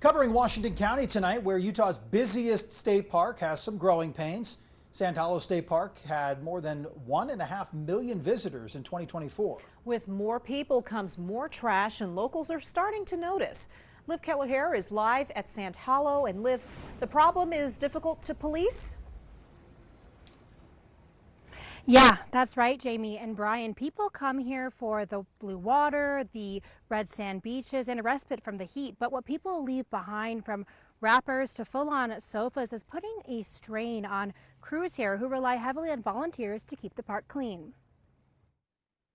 Covering Washington County tonight, where Utah's busiest state park has some growing pains. Sand Hollow State Park had more than 1.5 million visitors in 2024. With more people comes more trash, and locals are starting to notice. Liv Kelleher is live at Sand Hollow. And Liv, the problem is difficult to police? Yeah, that's right, Jamie and Brian. People come here for the blue water, the red sand beaches, and a respite from the heat. But what people leave behind, from wrappers to full-on sofas, is putting a strain on crews here who rely heavily on volunteers to keep the park clean.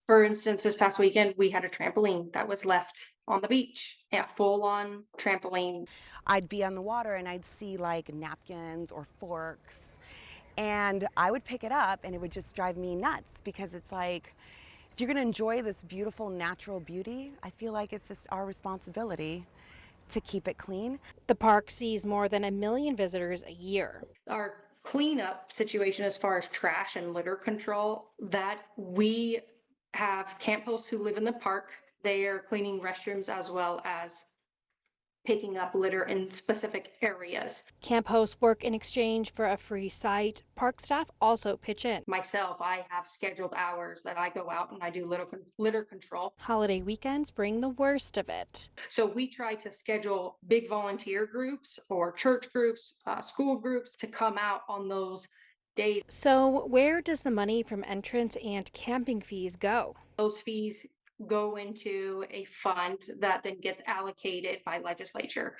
For instance, this past weekend, we had a trampoline that was left on the beach. Yeah, full-on trampoline. I'd be on the water and I'd see like napkins or forks, and I would pick it up and it would just drive me nuts, because it's like, if you're going to enjoy this beautiful natural beauty, I feel like it's just our responsibility to keep it clean. The park sees more than 1 million visitors a year. Our cleanup situation as far as trash and litter control, that we have camp hosts who live in the park. They are cleaning restrooms as well as picking up litter in specific areas. Camp hosts work in exchange for a free site. Park staff also pitch in. Myself, I have scheduled hours that I go out and I do litter control. Holiday weekends bring the worst of it. So we try to schedule big volunteer groups or church groups, school groups to come out on those days. So where does the money from entrance and camping fees go? Those fees go into a fund that then gets allocated by legislature.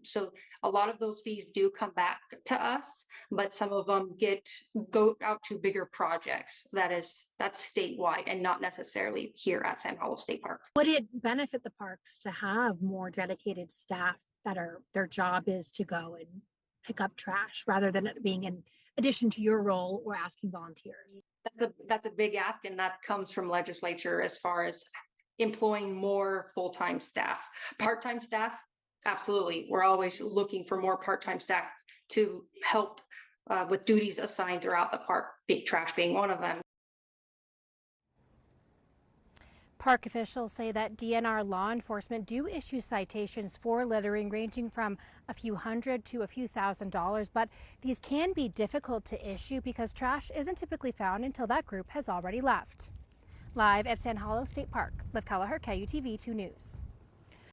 So a lot of those fees do come back to us, but some of them go out to bigger projects that's statewide and not necessarily here at Sand Hollow State Park. Would it benefit the parks to have more dedicated staff that their job is to go and pick up trash, rather than it being in addition to your role or asking volunteers? That's a big ask, and that comes from legislature as far as employing more full-time staff. Part-time staff, absolutely. We're always looking for more part-time staff to help with duties assigned throughout the park, big trash being one of them. Park officials say that DNR law enforcement do issue citations for littering, ranging from a few $100 to a few $1,000, but these can be difficult to issue because trash isn't typically found until that group has already left. Live at Sand Hollow State Park, Liv Kelleher, KUTV 2 News.